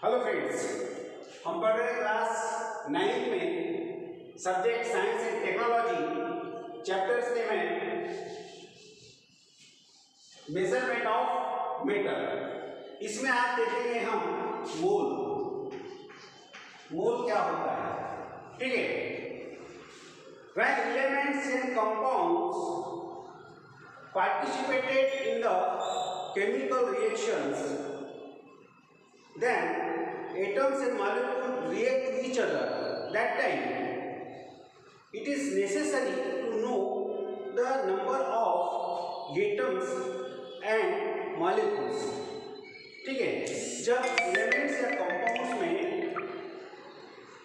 Hello friends, हम पढ़ रहे हैं क्लास 9 में subject science and technology. Chapters name है मेजरमेंट ऑफ मेटल। इसमें आज देखेंगे हम मोल क्या होता है। ठीक है, when elements and compounds participated in the chemical reactions, then atoms and molecules react to each other. That time it is necessary to know the number of atoms and molecules. ठीक है, जब एलिमेंट्स या compounds में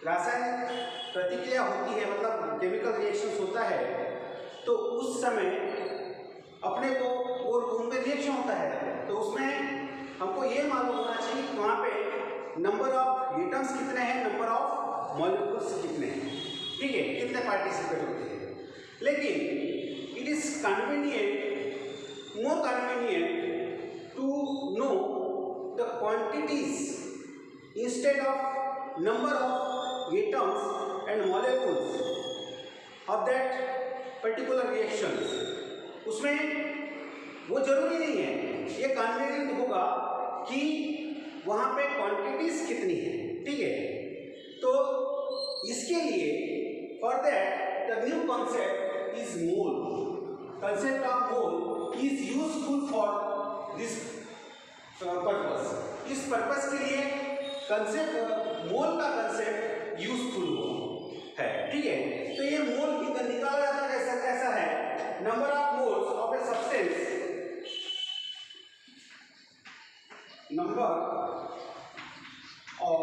रासायनिक प्रतिक्रिया होती है, मतलब केमिकल रिएक्शंस होता है, तो उस समय अपने को उनमें रिएक्शन होता है, तो उसमें हमको ये मालूम होना चाहिए कि वहाँ पे नंबर ऑफ एटम्स कितने हैं, नंबर ऑफ मॉलिक्यूल्स कितने हैं। ठीक है, कितने पार्टिसिपेट होते हैं। लेकिन it is convenient, more convenient to know the quantities instead of number of atoms and molecules of that particular reaction. उसमें वो जरूरी नहीं है, ये कन्वीनियंट होगा कि वहाँ पे क्वांटिटीज कितनी है। ठीक है, तो इसके लिए for that the new concept is mole. Concept of mole is useful for this purpose. इस पर्पस के लिए कंसेप्ट मोल का कंसेप्ट यूजफुल है। ठीक है, तो ये मोल निकाला जाता है कैसा है, number of moles of a substance, number of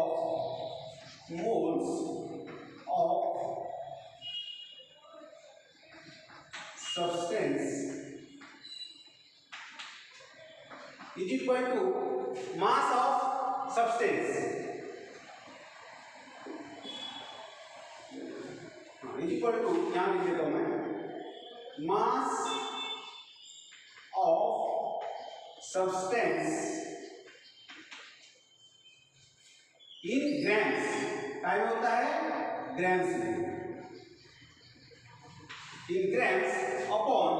moles of substance is equal to mass of substance is equal to, यहाँ लिख देता हूँ मैं, mass of substance in grams. Time होता है ग्राम्स में, in grams upon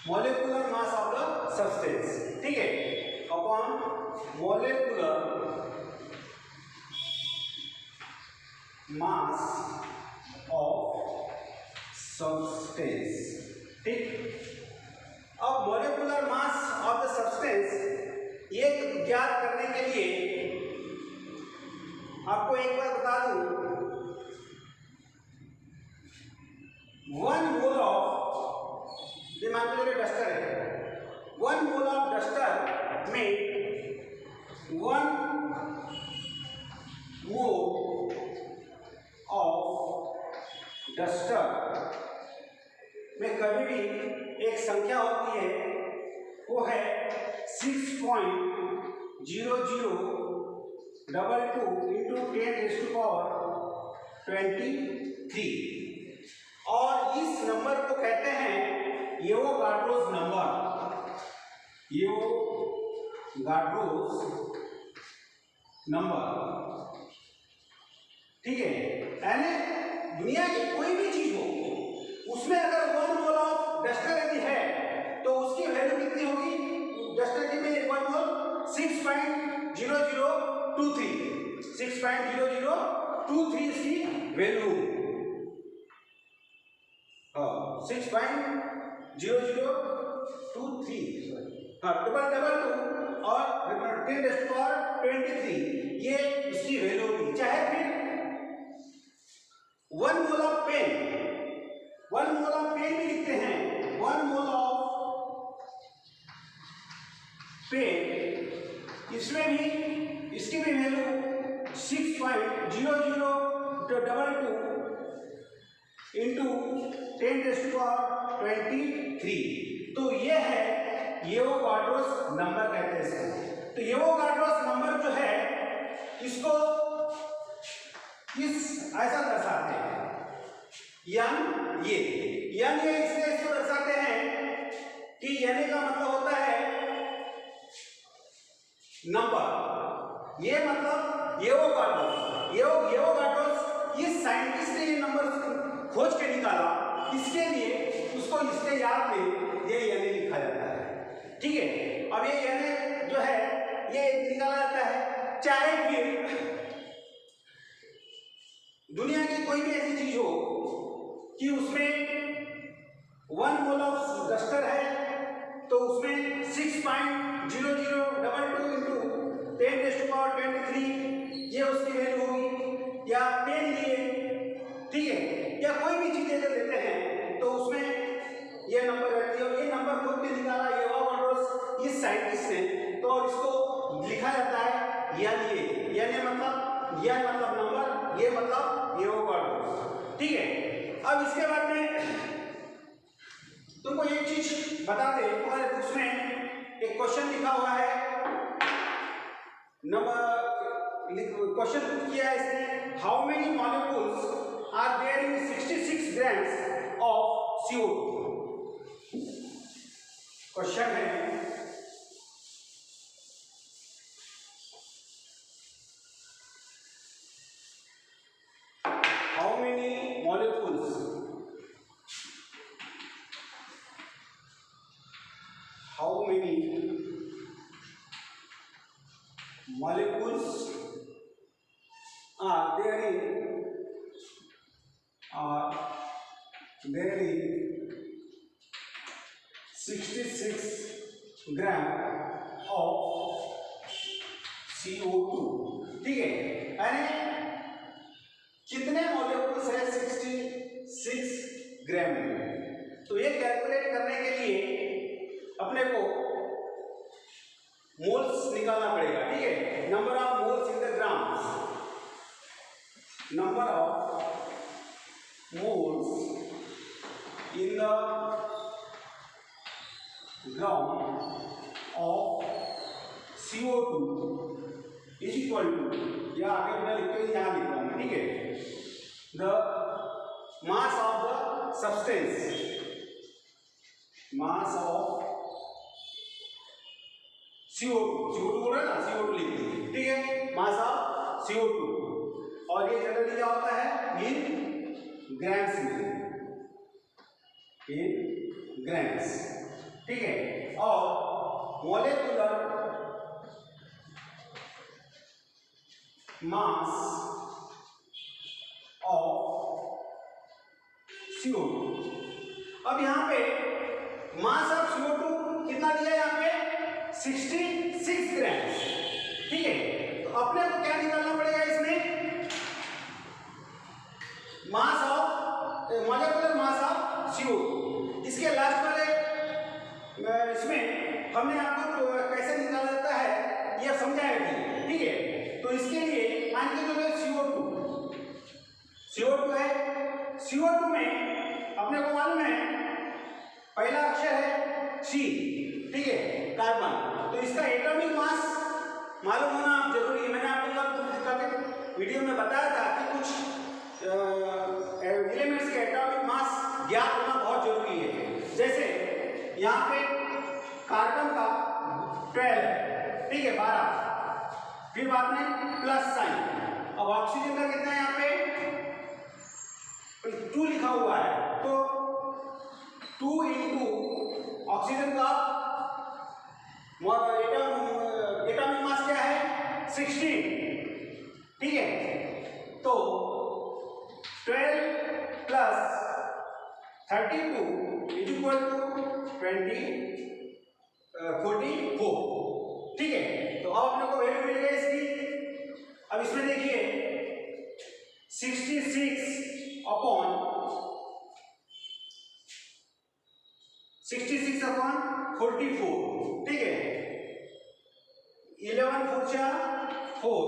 molecular mass of the substance. ठीक है, upon molecular mass of substance. ठीक, अब molecular mass of the substance ये ज्ञात करने के लिए आपको एक बार बता दूं, 1 मोल ऑफ, ये मान लीजिए डस्टर है, 1 मोल ऑफ डस्टर में 1 मोल ऑफ डस्टर में कभी भी एक संख्या होती है, वो है 6.0022 इंटू 10⁻23 और इस नंबर को कहते हैं एवोगाड्रोस नंबर। Avogadro's number. ठीक है, यानी दुनिया की कोई भी चीज हो, उसमें अगर 1 मोल ऑफ डस्टर यदि है तो उसकी वैल्यू कितनी होगी, डस्टर की में 1 मोल 6.0023 इसकी वैल्यू। 6.0023 22 और 10⁻23 ये इसकी वैल्यू होगी। चाहे फिर 1 मोल ऑफ पेन भी लिखते हैं, 1 मोल ऑफ पेन, इसमें भी इसकी भी वैल्यू 6.0022 इंटू 10⁻23। तो ये है एवोगाड्रोस नंबर कहते हैं इसको। तो एवोगाड्रोस नंबर जो है इसको ऐसा दर्शाते हैं, ये इसलिए इसको दर्शाते हैं कि यानी का मतलब होता है नंबर, ये मतलब एवोगाड्रो इस साइंटिस्ट ने ये नंबर खोज के निकाला, इसके लिए उसको इसके याद में ये एन लिखा जाता है। ठीक है, अब ये एन जो है ये निकाला जाता है, चाहे फिर दुनिया की कोई भी ऐसी चीज हो कि उसमें 1 मोल ऑफ डस्टर है तो उसमें 6.0022 इंटू 10⁻23 ये उसकी वैल्यू होगी, या पेन लिए, ठीक है, या कोई भी चीजें जो लेते हैं तो उसमें ये नंबर रहती है। और ये नंबर खुद के निकाला एवोगाड्रो इस साइंटिस्ट ने, तो इसको लिखा जाता है यानी मतलब नंबर, ये मतलब एवोगाड्रो। ठीक है, अब इसके बाद में तुमको एक चीज बता दे, तुम्हारे बुक्स में एक क्वेश्चन लिखा हुआ है, क्वेश्चन किया है इसने, how many molecules are there in 66 grams of CO2। Question है how many molecules are there in 66 gram of CO2। ठीक है, यानी कितने मॉलिक्यूल्स है 66 ग्राम में। तो ये कैलकुलेट करने के लिए अपने को मोल्स निकालना पड़ेगा। ठीक है, number of moles in the grams, number of moles in the gram of CO2 is equal to, या आगे मैं लिखते हैं यहाँ लिख रहा हूँ। ठीक है, the mass of the substance, mass of CO2 बोल रहे हैं ना, CO2 लिख दीजिए। ठीक है, मास ऑफ CO2, और ये जनरली क्या होता है इन ग्राम्स में, इन ग्राम्स। ठीक है, और मॉलिक्यूलर मास ऑफ CO2। अब यहाँ पे मास ऑफ CO2 कितना दिया है यहाँ पे 66 ग्राम। ठीक है, तो अपने को क्या निकालना पड़ेगा इसमें, mass of molecular mass of CO2। इसके लास्ट वाले इसमें हमने आपको कैसे निकाला जाता है ये समझाया थी। ठीक है, तो इसके लिए मान के चलो CO2 है, CO2 में अपने को मालूम है पहला अक्षर है C। ठीक है, कार्बन, तो इसका एटॉमिक मास मालूम होना जरूरी है। मैंने आपको कल वीडियो में बताया था कि कुछ एलिमेंट्स के एटॉमिक मास ज्ञात होना बहुत जरूरी है। जैसे यहाँ पे कार्बन का 12 है, ठीक है, 12, फिर बाद में प्लस साइन। अब ऑक्सीजन का कितना है यहाँ पे 2 लिखा हुआ है, तो 2 इंटू ऑक्सीजन का एटॉमिक मास क्या है 16। ठीक है, तो 12 प्लस 32 इज इक्वल टू 44। ठीक है, तो अब अपने को वैल्यू मिल गई इसकी। अब इसमें देखिए 66 अपॉन 44। ठीक है, 11 4 4,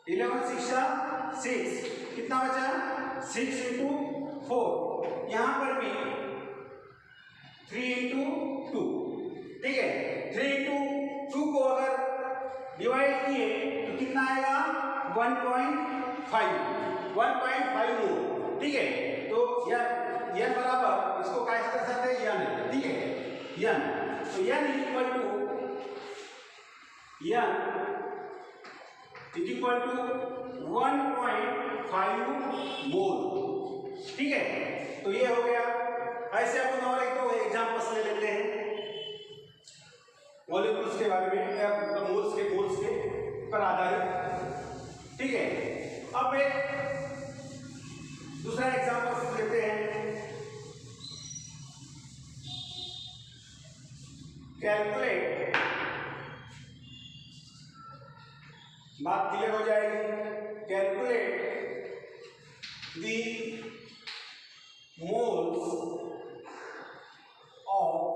11 6 6, कितना बचा 6 इंटू 4, यहाँ पर भी 3 इंटू 2। ठीक है, 3 इंटू 2 को अगर डिवाइड किए तो कितना आएगा 1.5 मोल। ठीक है, तो यह बराबर इसको कैसे कर सकते हैं यन। ठीक है, यन, तो n equal to n is equal to 1.5 mole. ठीक है, तो ये हो गया। ऐसे अपन और एक दो एग्जांपल्स ले लेते हैं मॉलिक्यूल्स के बारे में या मोल्स के पर आधारित। ठीक है, अब एक दूसरा एग्जांपल लेते हैं। कैलकुलेट, बात क्लियर हो जाएगी। Calculate the moles of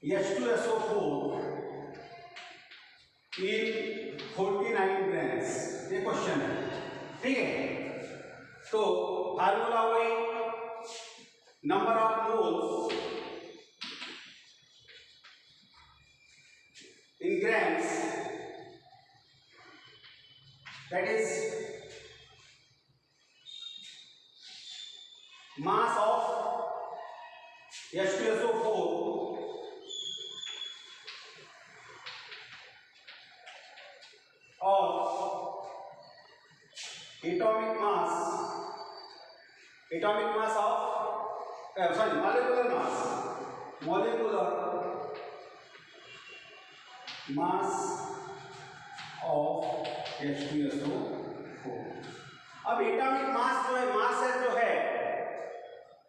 H2SO4 in 49 grams। ये क्वेश्चन है। ठीक है, तो फार्मूला वही, number of moles in grams, that is mass of H2SO4 और atomic mass of molecular mass of H2SO4। अब एटॉमिक मास जो है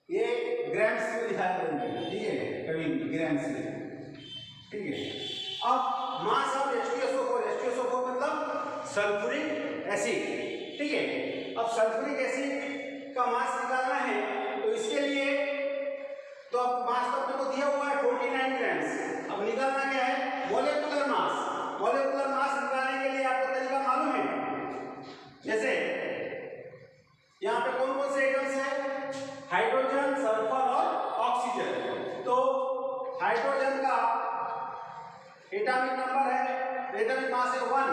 ये ग्राम्स में दिखाया करेंगे। ठीक है, कभी ग्राम्स में। ठीक है, अब मास ऑफ H2SO4 मतलब सल्फ्यूरिक एसिड। ठीक है, अब सल्फ्यूरिक एसिड का मास निकालना है, तो इसके लिए तो अब मास तो अपने को दिया हुआ है 49 ग्राम्स। अब निकालना क्या है? Molecular mass. मॉलिक्यूलर मास निकालने के लिए आपको तरीका मालूम है। जैसे यहाँ पे कौन कौन से एटम्स हैं? हाइड्रोजन, सल्फर और ऑक्सीजन। तो हाइड्रोजन का एटॉमिक नंबर है, एटॉमिक मास है 1।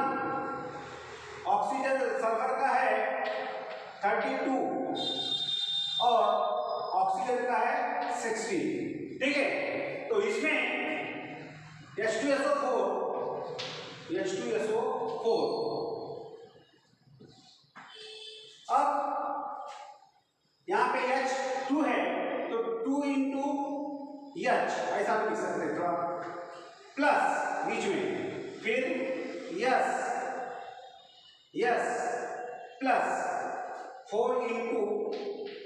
ऑक्सीजन सल्फर का है 32 और ऑक्सीजन का है 16। ठीक है, तो इसमें H2SO4 अब यहाँ पे H2 है, तो 2 into H ऐसा भी लिख सकते हैं, थोड़ा प्लस बीच में, फिर यस प्लस 4 into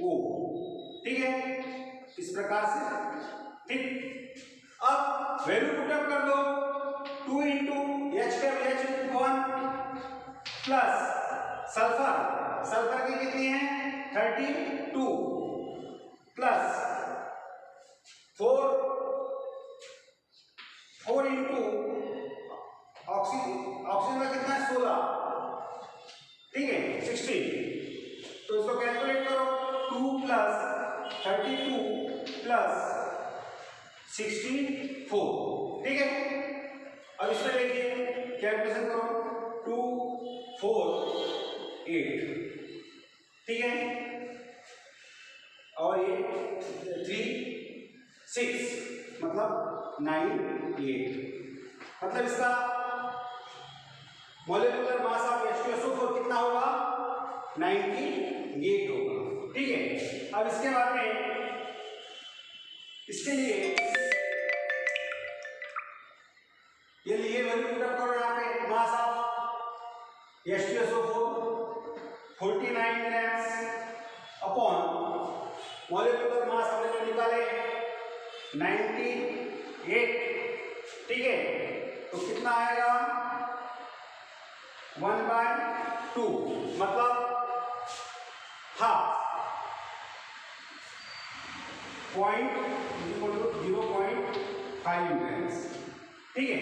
O। ठीक है, इस प्रकार से। ठीक, अब वैल्यू पुटअप कर दो। 2 into H का H 1 प्लस सल्फर की कितनी है? 32 प्लस 4 into ऑक्सीजन का कितना है? 16। ठीक है, 16। तो इसको कैलकुलेट करो। 2 प्लस 32 प्लस 16 4। ठीक है, अब इसमें देखिए कैलकुलेशन करो। 2 4 8। ठीक है, और ये 3 6 मतलब 9 8। मतलब इसका मॉलिक्यूलर मास ऑफ H2SO4 कितना होगा? 98 होगा। ठीक है, अब इसके बाद में इसके लिए ये लिए वैल्यू पुटअप करो। यहाँ पे mass of H2SO4 49 grams upon molecular मास हमने जो निकाले 98। ठीक है, तो कितना आएगा? 1/2 मतलब हाफ, 0.5 ग्राम्स। ठीक है,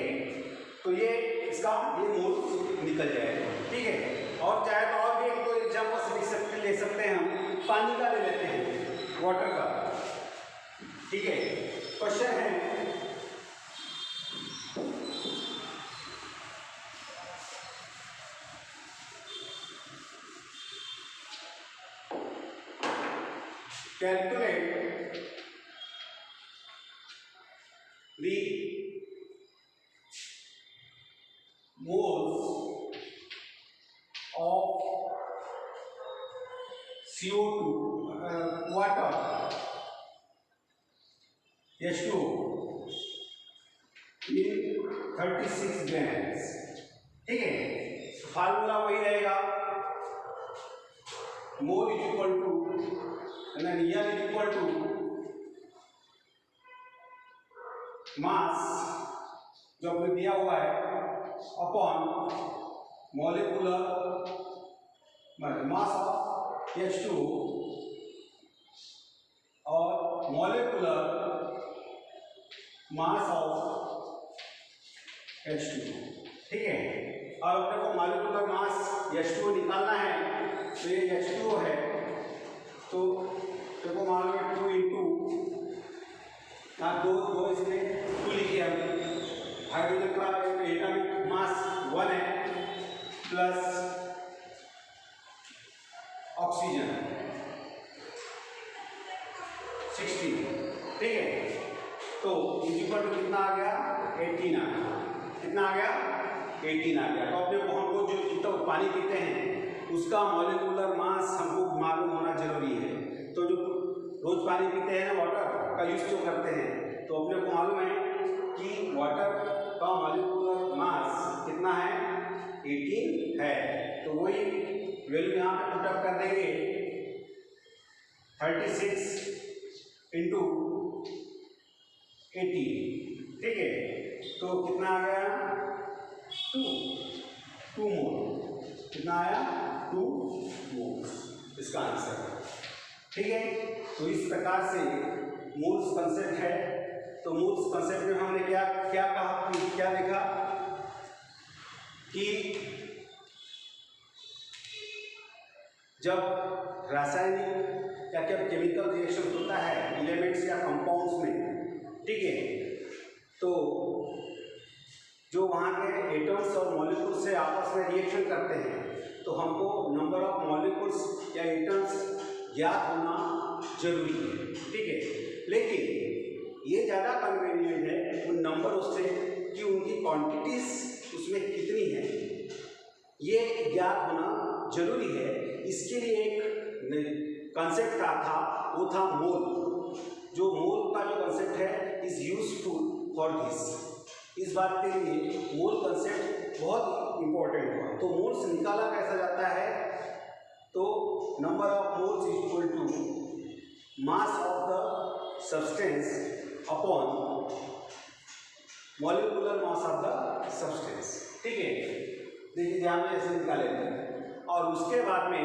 तो ये इसका मोल निकल जाएगा। ठीक है, और चाहे तो और भी एक दो एग्जाम्पल ले सकते हैं हम। पानी का ले लेते हैं, वाटर का। ठीक है, क्वेश्चन है calculate the moles of CO2 water H2O in 36 grams। ठीक है, फार्मूला वही रहेगा, mole is equal to N is equal to mass जो हमें दिया हुआ है upon molecular mass of H2O और मॉलिक्यूलर मास ऑफ H2O। ठीक है, और अपने को मॉलिक्यूलर मास H2O निकालना है, तो ये H2O है, तो देखो मान लो 2 इंटू दो इसमें 2 लिखे हमने, हाइड्रोजन का एटॉमिक मास 1 है प्लस ऑक्सीजन 16। ठीक है, तो इक्वल टू कितना आ गया 18 आ गया, कितना आ गया 18 आ गया। तो अपने को हमको जो जितना पानी पीते हैं उसका मॉलिक्यूलर मास हमको मालूम होना जरूरी है। तो जो रोज पानी पीते हैं वाटर का यूज जो करते हैं, तो अपने को मालूम है कि वाटर का मॉलिक्यूलर मास कितना है 18 है। तो वही वैल्यू यहाँ पे पुट अप कर देंगे 36 इंटू 18। ठीक है, तो कितना आ गया 2 मोल, कितना आया 2 मोल इसका आंसर। ठीक है, तो इस प्रकार से मोल्स कंसेप्ट है। तो मोल्स कंसेप्ट में हमने क्या कहा, क्या देखा कि जब रासायनिक या क्या केमिकल रिएक्शन होता है एलिमेंट्स या कंपाउंड्स में, ठीक है, तो जो वहाँ के एटम्स और मॉलिक्यूल्स से आपस में रिएक्शन करते हैं, तो हमको नंबर ऑफ मॉलिक्यूल्स या एटम्स ज्ञात होना जरूरी है। ठीक है, लेकिन ये ज़्यादा कन्वीनियंट है उन नंबरों से कि उनकी क्वांटिटीज उसमें कितनी है, ये ज्ञात होना जरूरी है। इसके लिए एक कंसेप्ट था, वो था मोल। जो मोल का जो कंसेप्ट है इज यूजफुल फॉर दिस, इस बात के लिए मोल कंसेप्ट बहुत इंपॉर्टेंट हुआ। तो मोल्स निकाला कैसा जाता है, तो number of moles is equal to mass of the substance upon molecular mass of the substance. ठीक है, देखिए ध्यान में ऐसे निकालेंगे और उसके बाद में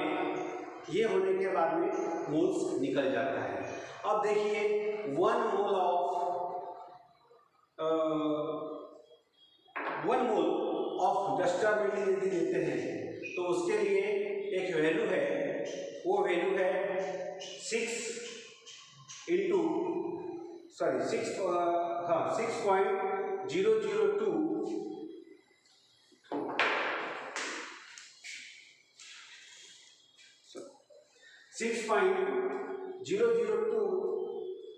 ये होने के बाद में मोल्स निकल जाता है। अब देखिए 1 मोल ऑफ डस्टर यदि लेते हैं तो उसके लिए एक वैल्यू है, वो वैल्यू है 6.002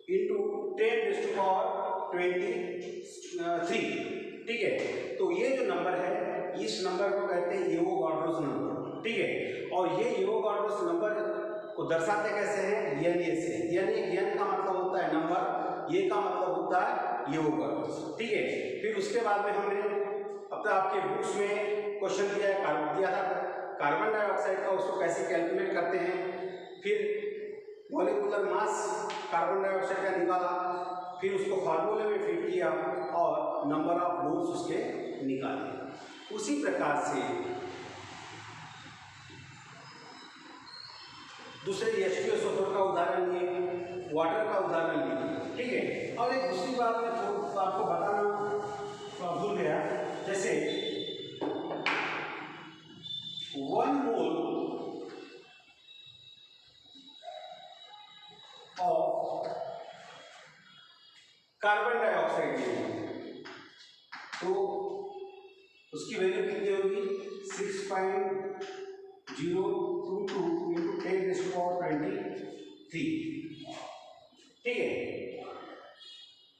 इंटू 10⁻23। ठीक है, तो ये जो नंबर है इस नंबर को कहते हैं एवोगाड्रोस नंबर। ठीक है, और ये एवोगाड्रोस नंबर को दर्शाते कैसे हैं, एन से। यानी एन का मतलब होता है नंबर, ये का मतलब होता है एवोगाड्रोस। ठीक है, फिर उसके बाद में हमने अब तक आपके बुक्स में क्वेश्चन दिया था कार्बन डाइऑक्साइड का, उसको कैसे कैलकुलेट करते हैं। फिर मॉलिक्यूलर मास कार्बन डाइऑक्साइड का निकाला, फिर उसको फार्मूले में फिट किया और नंबर ऑफ मोल्स उसके निकाले। उसी प्रकार से दूसरे H2SO4 का उदाहरण लिए, वाटर का उदाहरण लिए। ठीक है, अब एक दूसरी बात मैं आपको बताना भूल गया, जैसे 1 मोल ऑफ कार्बन डाइऑक्साइड तो उसकी वैल्यू कितनी होगी 6.022 इंटू 10⁻23। ठीक है,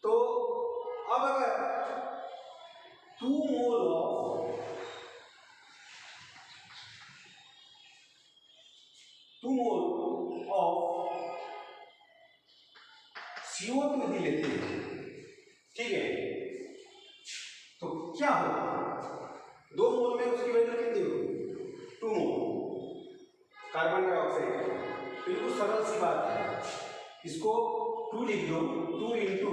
तो अब अगर 2 मोल ऑफ CO2 यदि लेते हैं, ठीक है, तो क्या होगा, 2 मोल में उसकी वैल्यू कितनी होगी, 2 मोल कार्बन डाइऑक्साइड। बिल्कुल सरल सी बात है, इसको 2 लिख दो, 2 इंटू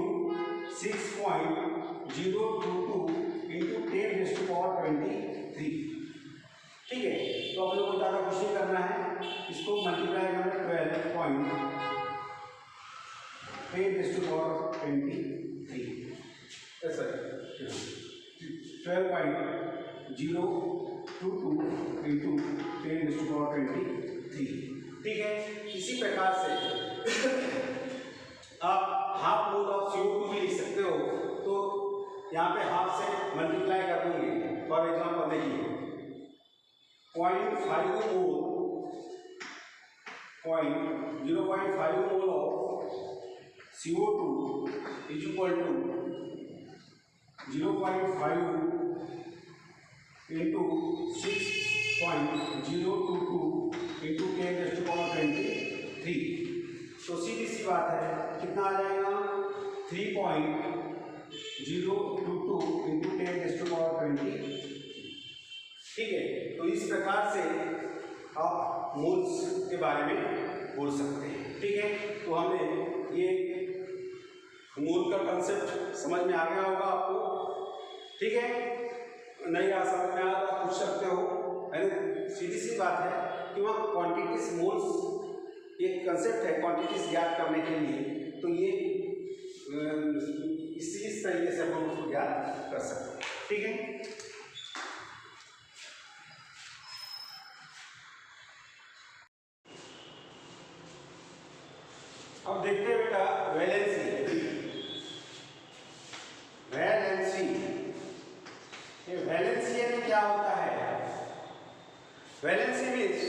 6.022 इंटू 10⁻23, ठीक है। तो आप लोग को ज़्यादा कुछ नहीं करना है, इसको मल्टीप्लाई करना 12.10⁻23 ऐसा 12.022 इंटू 10⁻23, ठीक है। इसी प्रकार से आप हाफ मोल ऑफ CO2 भी लिख सकते हो, तो यहाँ पे हाफ से मल्टीप्लाई कर देंगे। फॉर एग्जाम्पल देखिए 0.5 mole of CO2 is equal to 0.5 into 6.022 into 10⁻23। तो सीधी सी बात है, कितना आ जाएगा, 3.022 इंटू 10⁻23, ठीक है। तो इस प्रकार से आप मोल्स के बारे में बोल सकते हैं, ठीक है। तो हमें ये मोल का कंसेप्ट समझ में आ गया होगा आपको, ठीक है। नहीं आ समझ में आया तो आप पूछ सकते हो, सीधी सी बात है कि वहाँ क्वांटिटीज मोल्स एक कंसेप्ट है क्वांटिटीज ज्ञात करने के लिए, तो ये इस तरीके से हम उसको ज्ञात कर सकते हैं, ठीक है। अब देखते हैं बेटा वैलेंसी। ये वैलेंसी यानी क्या होता है, valency means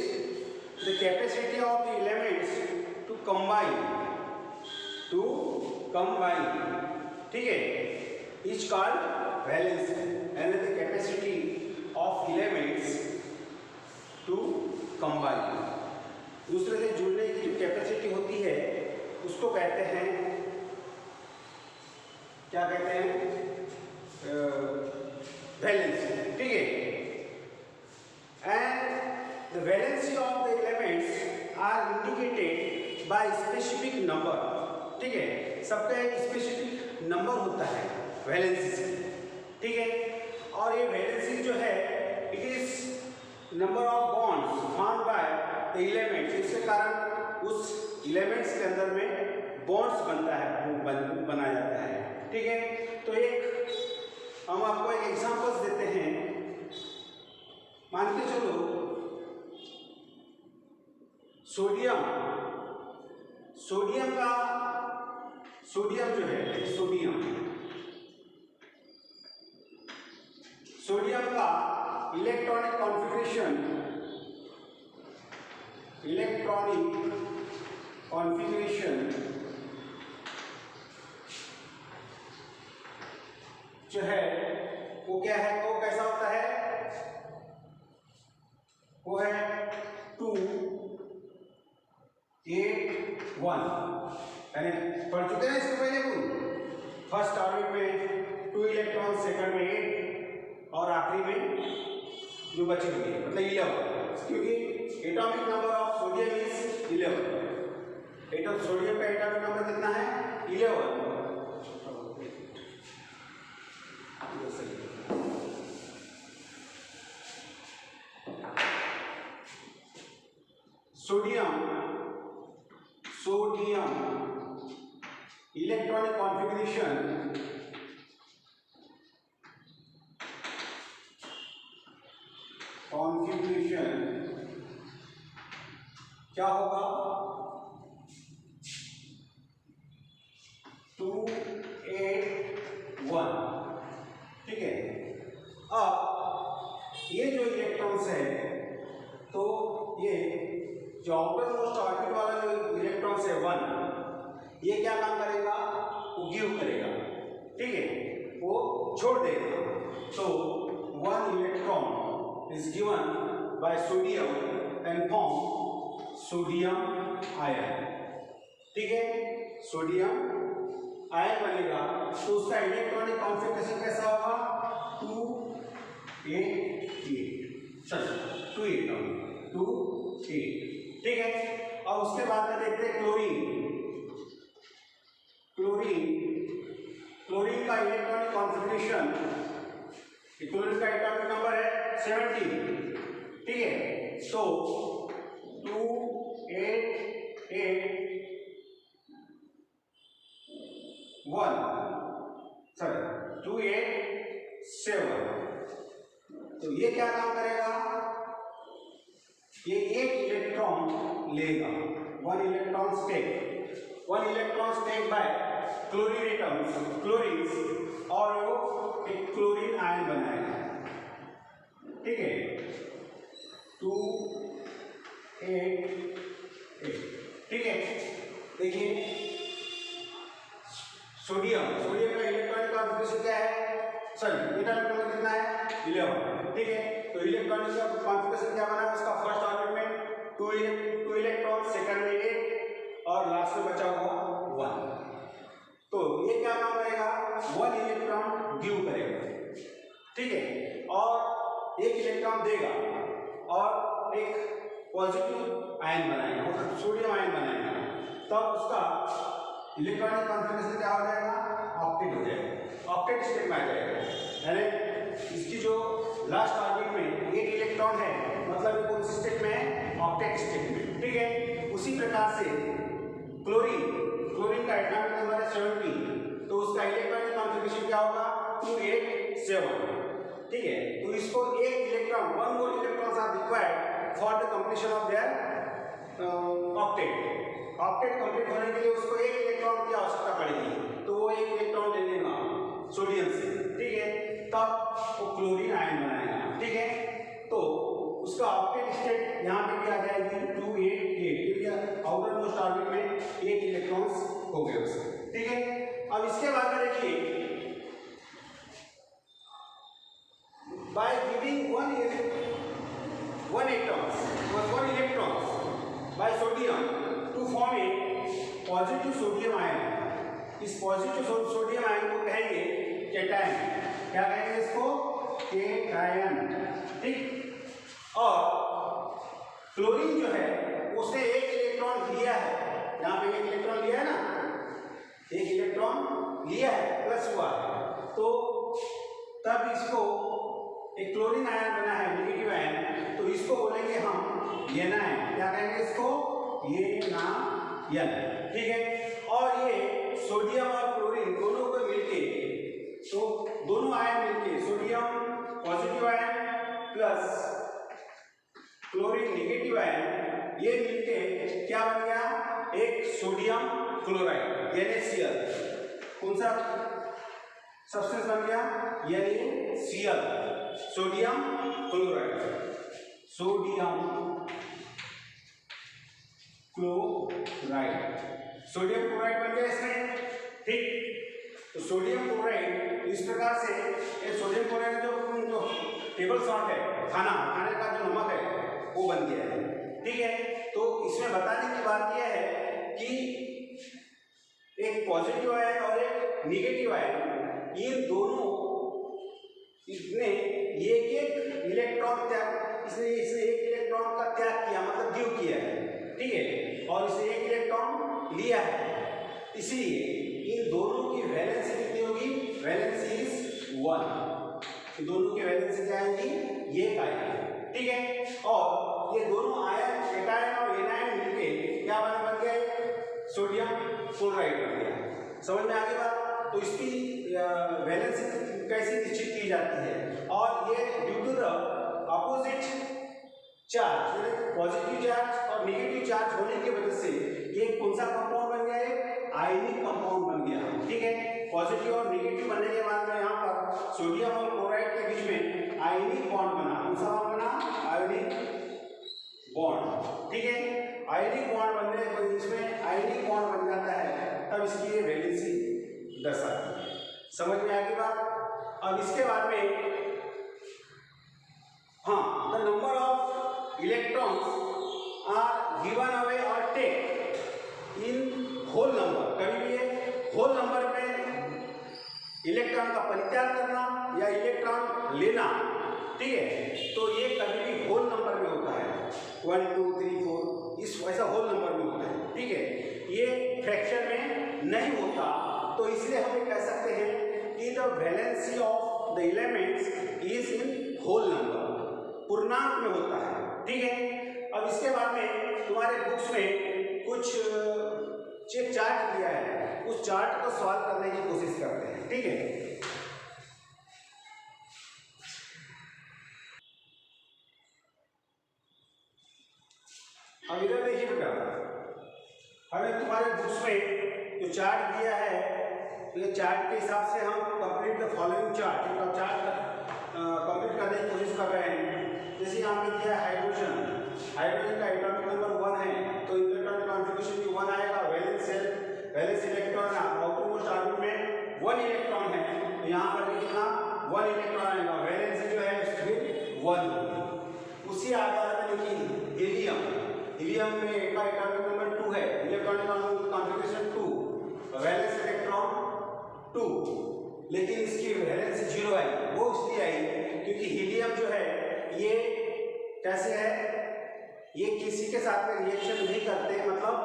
the capacity of the elements to combine, ठीक है, इज कॉल्ड वैलेंसी, यानी the capacity of elements to combine. दूसरे से जुड़ने की जो कैपेसिटी होती है उसको कहते हैं, क्या कहते हैं, वैलेंसी, ठीक है। And the valency of the elements are indicated by specific number, ठीक है। सबका एक स्पेसिफिक नंबर होता है वैलेंसी से, ठीक है। और ये वैलेंसी जो है it is number of bonds formed by the elements, इसके कारण उस एलिमेंट्स के अंदर में बॉन्ड्स बनता है, बनाया जाता है, ठीक है। तो एक हम आपको एक एग्जांपल्स देते हैं, मान के चलो सोडियम जो है, सोडियम का इलेक्ट्रॉनिक कॉन्फ़िगरेशन जो है वो क्या है, वो कैसा होता है, वो है 281, यानी पढ़ चुके हैं इसके पहले को, फर्स्ट ऑर्बिट में 2 इलेक्ट्रॉन, सेकंड में 8 और आखिरी में जो बची हुई है मतलब 11, क्योंकि atomic number of sodium is 11। Sodium का एटॉमिक नंबर कितना है, 11। सोडियम इलेक्ट्रॉनिक कॉन्फ़िगरेशन क्या होगा, 281, ठीक है। अब ये जो इलेक्ट्रॉन्स है, तो ये जो आउटर मोस्ट ऑर्बिट वाला जो इलेक्ट्रॉन्स है 1, ये क्या काम करेगा, वो गिव करेगा, ठीक है, वो छोड़ देगा। तो 1 electron is given by sodium and form sodium ion, ठीक है, सोडियम आयन बनेगा तो उसका इलेक्ट्रॉनिक कॉन्फ़िगरेशन कैसा होगा 288, ठीक है। और उसके बाद में देखते हैं क्लोरीन का इलेक्ट्रॉनिक कॉन्फ़िगरेशन, क्लोरीन का एटॉमिक नंबर है 17, ठीक है। तो 287, तो ये क्या काम करेगा, ये एक इलेक्ट्रॉन लेगा, one electron stake by chlorine atoms, chlorine, और वो एक क्लोरीन आयन बनाएगा, ठीक है। 288, ठीक है। देखिए सोडियम का इलेक्ट्रॉनिक कॉन्फ़िगरेशन क्या है, सॉरी एटॉमिक नंबर कितना है 11, ठीक है। तो इलेक्ट्रॉनिक का कॉन्फ़िगरेशन क्या बना, उसका फर्स्ट ऑर्बिट में 2 इलेक्ट्रॉन, सेकंड में 8 और लास्ट में बचा हुआ 1। तो ये क्या काम करेगा, 1 इलेक्ट्रॉन गिव करेगा, ठीक है, और 1 इलेक्ट्रॉन देगा और एक पॉजिटिव आयन बनाएगा, मतलब सोडियम आयन बनाएगा। तब उसका इलेक्ट्रॉनिक कॉन्फ़िगरेशन क्या हो जाएगा, ऑक्टेट हो जाएगा, ऑक्टेट स्टेट में आ जाएगा। यानी इसकी जो लास्ट ऑर्बिट में 8 इलेक्ट्रॉन है, मतलब ये कौन सी स्टेट में है, ऑक्टेट स्टेट में, ठीक है। उसी प्रकार से क्लोरीन का एटॉमिक नंबर है 17, तो उसका इलेक्ट्रॉनिक कॉन्फ़िगरेशन क्या होगा 287, ठीक है। तो इसको एक electron, 1 more electrons are required for the completion of their octet complete होने के लिए उसको 1 इलेक्ट्रॉन की आवश्यकता पड़ेगी, तो वो 1 इलेक्ट्रॉन ले लेगा सोडियम से, ठीक है, तब वो क्लोरीन आयन बनाएगा, ठीक है। तो उसका ऑक्टेट स्टेट यहाँ पे भी आ जाएगी 288, आउटर मोस्ट ऑर्बिट में 8 इलेक्ट्रॉन्स हो गए उसके, ठीक है। अब इसके बाद में देखिए, by giving 1 electrons by sodium to form a positive sodium ion, इस पॉजिटिव सोडियम आयन को कहेंगे केटायन, क्या कहेंगे इसको, केटायन, ठीक। और क्लोरीन जो है उसने 1 इलेक्ट्रॉन लिया है, यहाँ पे 1 इलेक्ट्रॉन लिया है ना, 1 इलेक्ट्रॉन लिया है, प्लस हुआ है, तो तब इसको एक क्लोरीन आयन बना है, नेगेटिव आयन, तो इसको बोलेंगे हम एनायन, क्या कहेंगे इसको, एनायन, ठीक है। और ये सोडियम और क्लोरीन दोनों को मिलके, तो दोनों आयन मिलके, sodium positive ion plus chlorine negative ion, ये मिलके क्या बन गया, एक सोडियम क्लोराइड NaCl, कौन सा सब्सटेंस बन गया, NaCl, sodium chloride, sodium chloride बन गया इसमें, ठीक। तो सोडियम क्लोराइड इस प्रकार से, ये सोडियम क्लोराइड जो टेबल सॉल्ट है, खाने का जो नमक है वो बन गया है, ठीक है। तो इसमें बताने की बात यह है कि एक पॉजिटिव आयन और एक नेगेटिव आयन, ये दोनों, इसने एक इलेक्ट्रॉन त्याग, इसने 1 इलेक्ट्रॉन का त्याग किया, मतलब गिव किया है, ठीक है, और इसने 1 इलेक्ट्रॉन लिया है, इसलिए इन दोनों की वैलेंसी कितनी होगी, वैलेंसी इज 1, दोनों की वैलेंसी क्या आएगी, ये आएगी, ठीक है। और ये दोनों आयन, केटायन और एनायन मिलके क्या बन गया, सोडियम क्लोराइड बन गया, समझ में आ गई बात। तो इसकी वैलेंसी कैसे निश्चित की जाती है, और ये due to the opposite charge, positive charge और नेगेटिव चार्ज होने की वजह से ये कौन सा कंपाउंड बन गया है, आयनिक कंपाउंड बन गया, ठीक है। पॉजिटिव और नेगेटिव बनने के बाद में यहाँ पर सोडियम और क्लोराइड के बीच में आयनिक बॉन्ड बना, कौन सा बॉन्ड बना, आयनिक बॉन्ड, ठीक है। आयनिक बॉन्ड बनने, इसमें आयनिक बॉन्ड बन जाता है, तब इसकी ये वैलेंसी दर्शाती है, समझ में आ गई बात। अब इसके बाद में, हाँ, the number of electrons are given away और टेक इन होल नंबर, कभी भी ये होल नंबर पे इलेक्ट्रॉन का परित्याग करना या इलेक्ट्रॉन लेना, ठीक है, तो ये कभी भी होल नंबर में होता है, 1 2 3 4 इस ऐसा होल नंबर में होता है, ठीक है, ये फ्रैक्शन में नहीं होता। तो इसलिए हम ये कह सकते हैं कि the valency of the elements is in whole number, पूर्णांक में होता है, ठीक है। अब इसके बाद में तुम्हारे बुक्स में कुछ चेक चार्ट दिया है, उस चार्ट को सॉल्व करने की कोशिश करते हैं, ठीक है। अब इधर देखिए बेटा, हमें तुम्हारे बुक्स में जो चार्ट दिया है, तो ये चार्ट के हिसाब से हम complete the following chart, complete करने की कोशिश कर रहे हैं। जैसे यहाँ पे दिया हाइड्रोजन, हाइड्रोजन का एटॉमिक नंबर 1 है, तो इलेक्ट्रॉनिक कॉन्फ़िगरेशन भी 1 आएगा। वैलेंस इलेक्ट्रॉन आउटरमोस्ट ऑर्बिट में 1 इलेक्ट्रॉन है, तो यहाँ पर भी कितना 1 इलेक्ट्रॉन आएगा, वैलेंस जो है फिर 1 होगी। उसी आधार पर देखिए हीलियम में का एटॉमिक नंबर 2 है, इलेक्ट्रॉनिक कॉन्फ़िगरेशन 2, वैलेंस इलेक्ट्रॉन 2, लेकिन इसकी वैलेंस 0 आई। वो इसलिए आई क्योंकि हीलियम जो है ये कैसे है, ये किसी के साथ में रिएक्शन नहीं करते, मतलब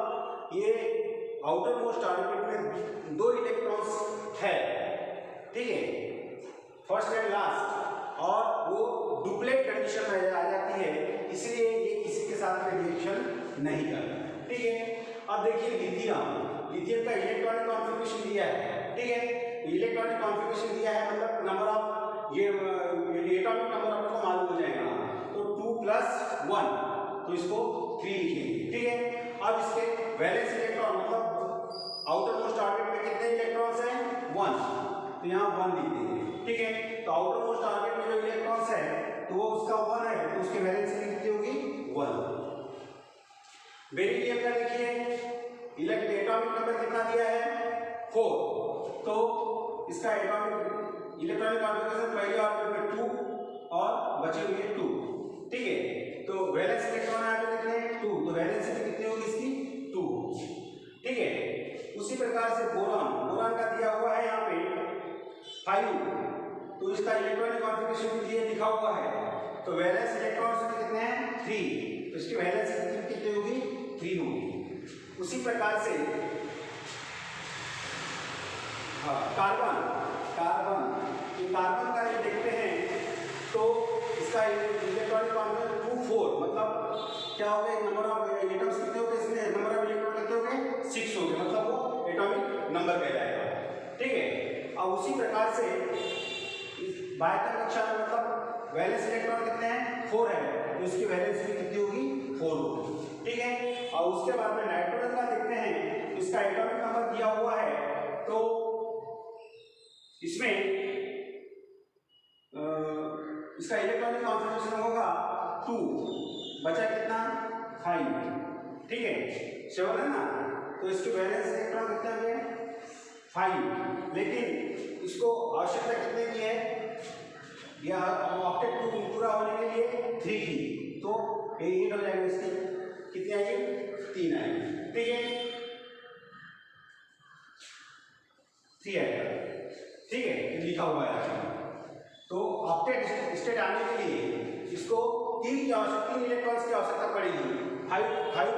ये आउटर मोस्ट ऑर्बिट में 2 इलेक्ट्रॉन्स है, ठीक है, फर्स्ट एंड लास्ट, और वो डुप्लेट कंडीशन में आ जाती है, इसलिए ये किसी के साथ में रिएक्शन नहीं करता, ठीक है। अब देखिए लिथियम का इलेक्ट्रॉनिक कॉन्फ़िगरेशन दिया है, ठीक है, इलेक्ट्रॉनिक कॉन्फ़िगरेशन दिया है, मतलब नंबर ऑफ ये एटॉमिक नंबर आपको मालूम हो जाएगा, तो 2 + 1, तो इसको 3 लिखेंगे, ठीक है। अब इसके वैलेंस इलेक्ट्रॉन मतलब आउटर मोस्ट ऑर्बिट में कितने इलेक्ट्रॉन्स हैं 1, तो यहाँ 1 लिख देंगे, ठीक है। तो आउटर मोस्ट ऑर्बिट में जो इलेक्ट्रॉन्स है तो वो उसका 1 है, तो उसकी वैलेंस कितनी होगी 1। बेरिलियम का देखिए एटॉमिक नंबर कितना दिया है 4, तो इसका एटॉमिक इलेक्ट्रॉनिक कॉन्फ़िगरेशन पहले ऑर्बिट में 2 और बचे हुए 2, ठीक है। तो वैलेंस इलेक्ट्रॉन यहाँ पे कितने 2, तो वैलेंस कितनी होगी इसकी 2, ठीक है। उसी प्रकार से बोरान का दिया हुआ है यहाँ पे 5, तो इसका इलेक्ट्रॉनिक कॉन्फ़िगरेशन भी लिखा हुआ है, तो वैलेंस इलेक्ट्रॉन्स कितने हैं 3, तो इसकी वैलेंस कितनी होगी 3 होगी। उसी प्रकार से कार्बन का जो देखते हैं तो इसका इलेक्ट्रॉनिक कॉन्फ़िगरेशन 2 4, मतलब क्या हो गया, नंबर ऑफ एटम्स कितने हो गए, इसमें नंबर ऑफ इलेक्ट्रॉन कितने हो गए 6 हो गए, मतलब वो एटॉमिक नंबर कहलाएगा, ठीक है। अब उसी प्रकार से बाह्यतम कक्षा में मतलब वैलेंस इलेक्ट्रॉन कितने हैं 4 है, तो इसकी वैलेंस भी कितनी होगी 4 होगी, ठीक है। और उसके बाद में नाइट्रोजन का देखते हैं, इसका एटॉमिक नंबर दिया हुआ है, तो इसमें इसका इलेक्ट्रॉनिक कॉन्फ़िगरेशन होगा 2, बचा कितना 5, ठीक है, 7 है ना, तो इसके वैलेंस इलेक्ट्रॉन कितने हो गए 5, लेकिन इसको आवश्यकता कितने की है, या ऑक्टेट पूरा होने के लिए 3 की, तो 8 हो जाएगा, इसकी कितनी आएगी 3 आएगी, ठीक है, 3 आएगा, ठीक है, लिखा हुआ है। तो ऑक्टेट स्टेट आने के लिए इसको 3 इलेक्ट्रॉन्स की आवश्यकता पड़ेगी, 5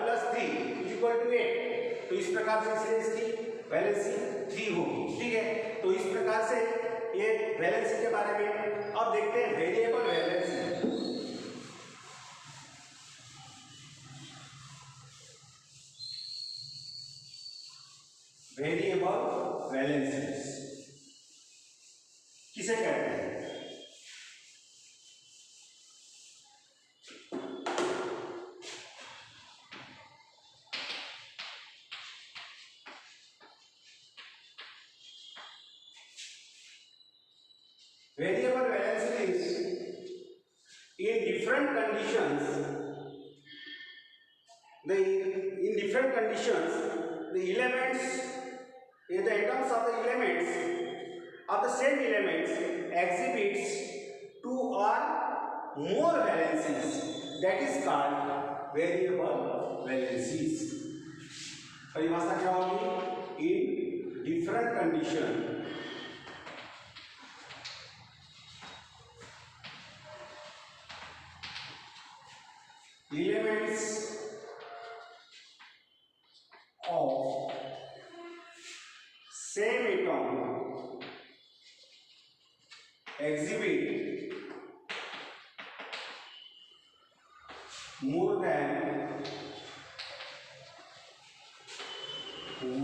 + 3 = 8, तो इस प्रकार से इसलिए इसकी वैलेंसी 3 होगी, ठीक है। तो इस प्रकार से ये वैलेंसी के बारे में। अब देखते हैं वेरिएबल वैलेंसी। वेरिएबल वैलेंसी किसे कहते हैं? Variable valence is in different conditions. In different conditions, the elements, the atoms of the elements of the same elements exhibits 2 or more valencies. That is called variable valencies. परिभाषा क्या होगी? In different condition elements of same atom exhibit more than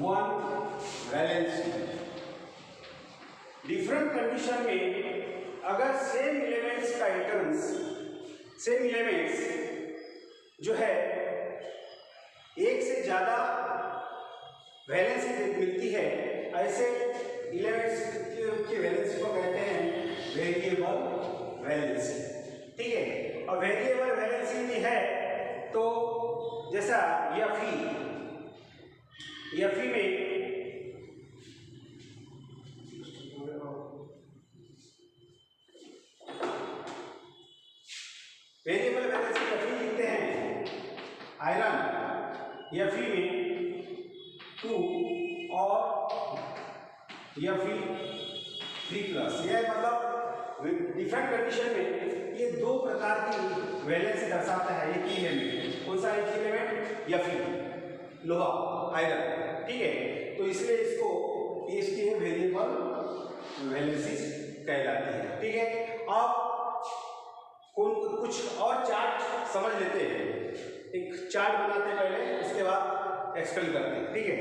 one valency। Different condition में अगर same elements का atoms, same elements जो है एक से ज्यादा वैलेंसी मिलती है, ऐसे एलिमेंट्स की वैलेंसी को कहते हैं वेरिएबल वैलेंसी। ठीक है, और वेरिएबल वैलेंसी भी है तो जैसा Fe में वेरिएबल वैलेंसी Fe लिखते हैं आयरन, Fe में 2 और Fe3+। यह मतलब डिफरेंट कंडीशन में ये दो प्रकार की वैलेंसी दर्शाता है एक ही एलिमेंट। कौन सा एक एलिमेंट? Fe, लोहा, आयरन। ठीक है, तो इसलिए इसकी वेरिएबल वैलेंसी कहलाती है। ठीक है, अब कुछ और चार्ट समझ लेते हैं। एक चार्ट बनाते हैं पहले, उसके बाद एक्सप्लेन करते हैं। ठीक है,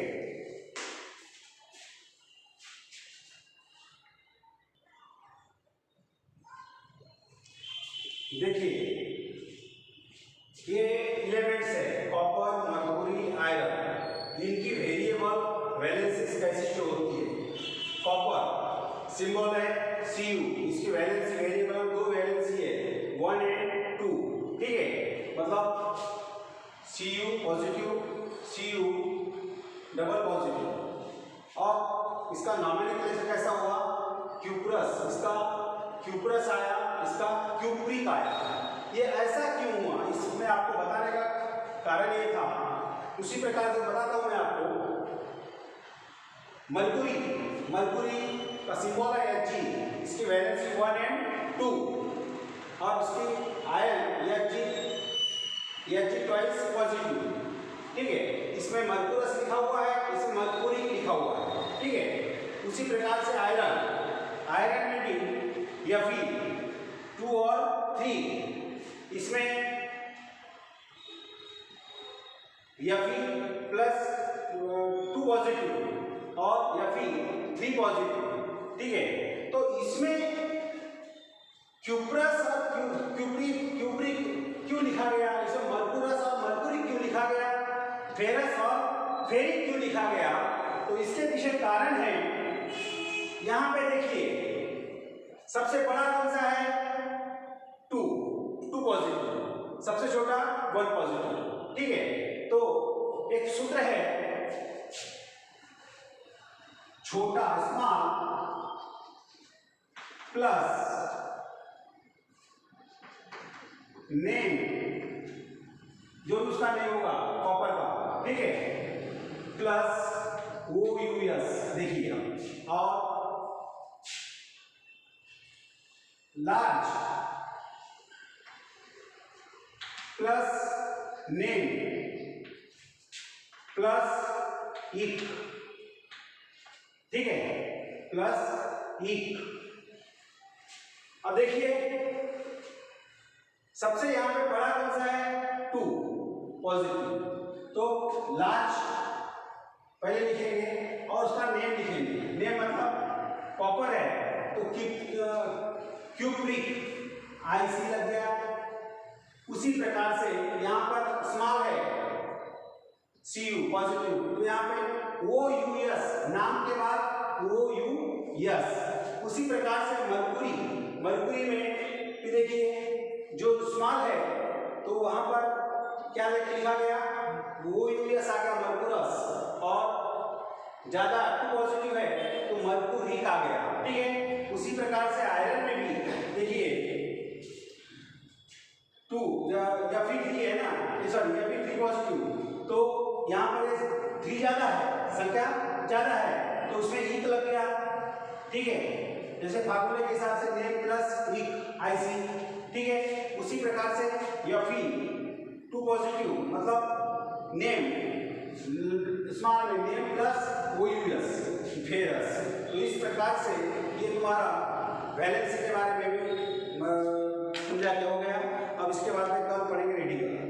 देखिए ये एलिमेंट्स है कॉपर, मरकरी, आयरन। इनकी वेरिएबल वैलेंसी कैसे शो होती है? कॉपर सिंबल है Cu, इसकी वैलेंसी वेरिएबल दो वैलेंसी है 1 and 2। ठीक है, मतलब Cu positive, Cu double positive. और इसका नॉमिनल कैसा हुआ? क्यूप्रस, इसका क्यूप्रस आया, इसका क्यूप्रिक आया। ये ऐसा क्यों हुआ, इसमें आपको बताने का कारण ये था। उसी प्रकार से बताता हूं मैं आपको। मरकुरी का सिंबल है Hg, इसकी वैलेंसी 1 and 2 और उसकी आयन Hg ट्वाइस पॉजिटिव। ठीक है, इसमें मरकुरस लिखा हुआ है, इसमें मरकुरी लिखा हुआ है। ठीक है, उसी प्रकार से आयरन में भी Fe 2 और 3, इसमें Fe+2 पॉजिटिव और Fe3 पॉजिटिव। ठीक है, तो इसमें क्यूप्रस और क्यूप्रिक क्यों लिखा गया? इसमें मरकुरस और मरकुरी क्यों लिखा गया? फेरस और फेरिक क्यों लिखा गया? तो इसके पीछे कारण है। यहां पे देखिए, सबसे बड़ा कौन सा है? 2 पॉजिटिव, सबसे छोटा 1 पॉजिटिव। ठीक है, तो एक सूत्र है, छोटा स्मॉल प्लस नेम, जो भी उसका नेम होगा कॉपर का। ठीक है, प्लस OUS देखिए, और लार्ज प्लस नेम प्लस इक। ठीक है, प्लस इक। अब देखिए, सबसे यहां पे बड़ा कौन सा है? 2 पॉजिटिव, तो लार्ज पहले लिखेंगे और उसका नेम लिखेंगे। नेम मतलब कॉपर है तो क्यूप्रिक IC लग गया। उसी प्रकार से यहां पर स्मॉल है Cu पॉजिटिव, तो यहां पे OUS, नाम के बाद OUS। उसी प्रकार से मरकुरी में देखिए, जो स्मॉल है तो वहां पर क्या लिखा गया? OUS आ गया मरकुरस, और ज्यादा 2 पॉजिटिव है तो मरकुरिक आ गया। ठीक है, उसी प्रकार से आयरन में भी देखिए 2 Fe3 है ना, सॉरी Fe3 पॉजिटिव, तो यहाँ पर 3 ज्यादा है, संख्या ज्यादा है तो उसमें इक लग गया। ठीक है, जैसे फार्मूले के हिसाब से नेम प्लस इक IC। ठीक है, उसी प्रकार से Fe2 टू पॉजिटिव मतलब नेम, स्मॉल में नेम प्लस OUS फेरस। तो इस प्रकार से ये तुम्हारा वैलेंसी के बारे में भी समझा के हो गया। अब इसके बाद में कल पढ़ेंगे रेडिकल।